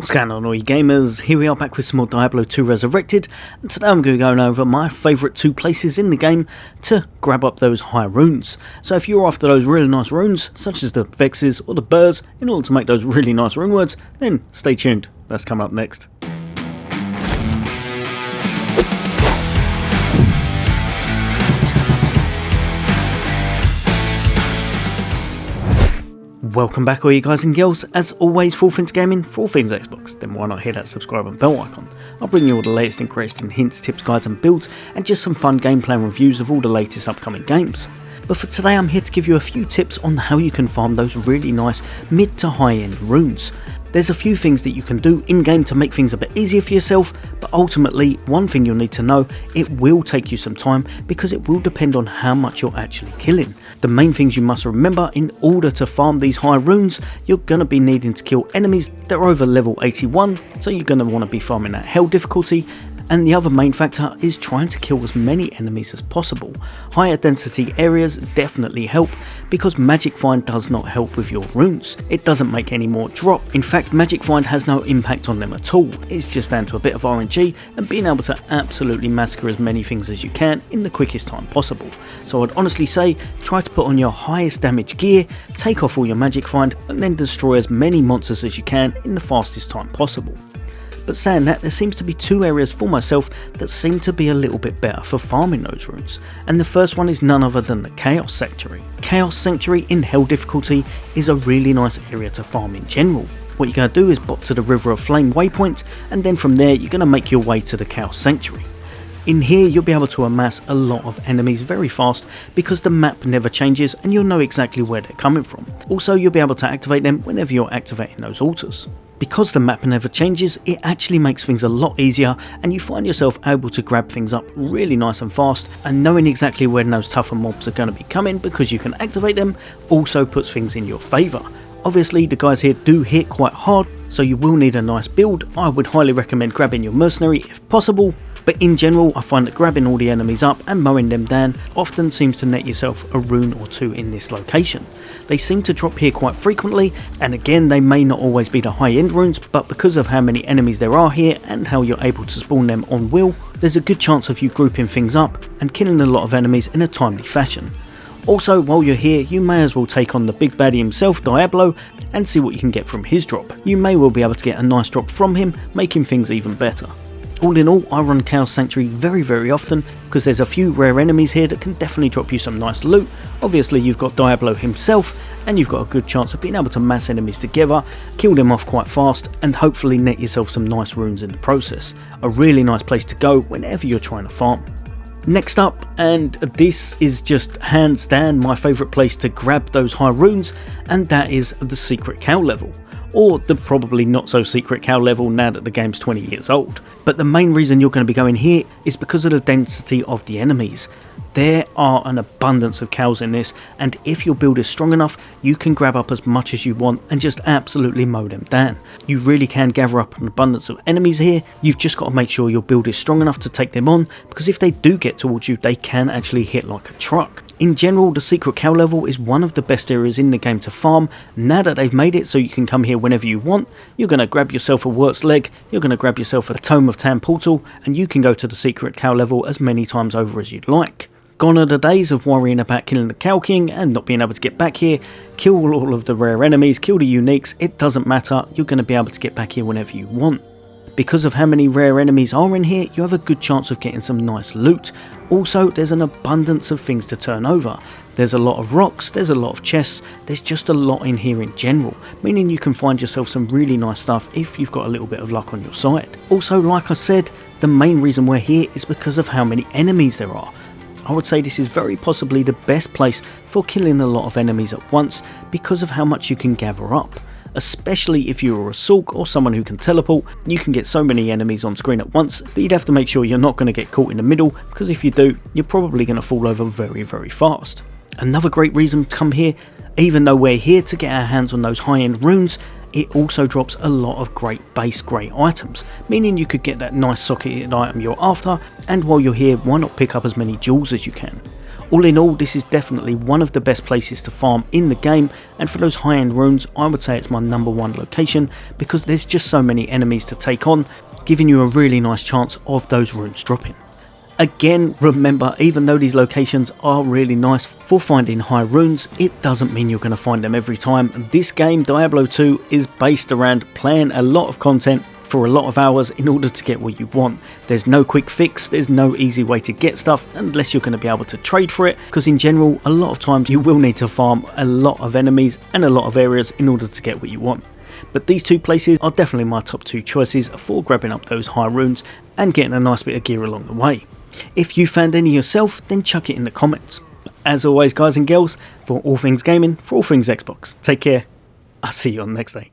What's going on all you gamers, here we are back with some more Diablo 2 Resurrected, and today I'm going to be going over my favourite two places in the game to grab up those high runes. So if you're after those really nice runes, such as the Vexes or the Bers, in order to make those really nice rune words, then stay tuned, that's coming up next. Welcome back all you guys and girls, as always for all things gaming, for all things Xbox, then why not hit that subscribe and bell icon. I'll bring you all the latest and greatest in hints, tips, guides and builds, and just some fun gameplay and reviews of all the latest upcoming games. But for today I'm here to give you a few tips on how you can farm those really nice mid to high end runes. There's a few things that you can do in game to make things a bit easier for yourself, but ultimately one thing you'll need to know, it will take you some time because it will depend on how much you're actually killing. The main things you must remember: in order to farm these high runes, you're going to be needing to kill enemies that are over level 81, so you're going to want to be farming at hell difficulty. And the other main factor is trying to kill as many enemies as possible. Higher density areas definitely help, because Magic Find does not help with your runes. It doesn't make any more drop. In fact, Magic Find has no impact on them at all. It's just down to a bit of RNG and being able to absolutely massacre as many things as you can in the quickest time possible. So I'd honestly say, try to put on your highest damage gear, take off all your Magic Find, and then destroy as many monsters as you can in the fastest time possible. But saying that, there seems to be two areas for myself that seem to be a little bit better for farming those runes, and the first one is none other than the Chaos Sanctuary. Chaos Sanctuary in hell difficulty is a really nice area to farm in general. What you're going to do is bop to the River of Flame waypoint, and then from there you're going to make your way to the Chaos Sanctuary. In here you'll be able to amass a lot of enemies very fast because the map never changes and you'll know exactly where they're coming from. Also, you'll be able to activate them whenever you're activating those altars. Because the map never changes, it actually makes things a lot easier and you find yourself able to grab things up really nice and fast, and knowing exactly when those tougher mobs are going to be coming because you can activate them also puts things in your favour. Obviously the guys here do hit quite hard, so you will need a nice build. I would highly recommend grabbing your mercenary if possible, but in general I find that grabbing all the enemies up and mowing them down often seems to net yourself a rune or two in this location. They seem to drop here quite frequently, and again they may not always be the high end runes, but because of how many enemies there are here and how you're able to spawn them on will, there's a good chance of you grouping things up and killing a lot of enemies in a timely fashion. Also, while you're here, you may as well take on the big baddie himself, Diablo, and see what you can get from his drop. You may well be able to get a nice drop from him, making things even better. All in all, I run Chaos Sanctuary very often because there's a few rare enemies here that can definitely drop you some nice loot. Obviously you've got Diablo himself, and you've got a good chance of being able to mass enemies together, kill them off quite fast, and hopefully net yourself some nice runes in the process. A really nice place to go whenever you're trying to farm. Next up, and this is just hands down my favourite place to grab those high runes, and that is the Secret Cow level. Or the probably not so secret cow level now that the game's 20 years old. But the main reason you're going to be going here is because of the density of the enemies. There are an abundance of cows in this, and if your build is strong enough, you can grab up as much as you want and just absolutely mow them down. You really can gather up an abundance of enemies here. You've just got to make sure your build is strong enough to take them on, because if they do get towards you, they can actually hit like a truck. In general, the Secret Cow level is one of the best areas in the game to farm. Now that they've made it so you can come here whenever you want, you're going to grab yourself a Wurt's Leg, you're going to grab yourself a Tome of Tan portal, and you can go to the Secret Cow level as many times over as you'd like. Gone are the days of worrying about killing the Cow King and not being able to get back here. Kill all of the rare enemies, kill the uniques, it doesn't matter, you're going to be able to get back here whenever you want. Because of how many rare enemies are in here, you have a good chance of getting some nice loot. Also, there's an abundance of things to turn over. There's a lot of rocks, there's a lot of chests, there's just a lot in here in general, meaning you can find yourself some really nice stuff if you've got a little bit of luck on your side. Also, like I said, the main reason we're here is because of how many enemies there are. I would say this is very possibly the best place for killing a lot of enemies at once because of how much you can gather up. Especially if you're a Sulk or someone who can teleport, you can get so many enemies on screen at once that you'd have to make sure you're not going to get caught in the middle, because if you do, you're probably going to fall over very fast. Another great reason to come here, even though we're here to get our hands on those high-end runes, it also drops a lot of great base grey items, meaning you could get that nice socketed item you're after, and while you're here, why not pick up as many jewels as you can. All in all, this is definitely one of the best places to farm in the game, and for those high-end runes I would say it's my #1 location because there's just so many enemies to take on, giving you a really nice chance of those runes dropping. Again, remember, even though these locations are really nice for finding high runes, it doesn't mean you're going to find them every time. This game, Diablo 2, is based around playing a lot of content for a lot of hours in order to get what you want. There's no quick fix, there's no easy way to get stuff unless you're going to be able to trade for it, because in general, a lot of times you will need to farm a lot of enemies and a lot of areas in order to get what you want. But these two places are definitely my top 2 choices for grabbing up those high runes and getting a nice bit of gear along the way. If you found any yourself, then chuck it in the comments. But as always, guys and girls, for all things gaming, for all things Xbox, take care. I'll see you on the next day.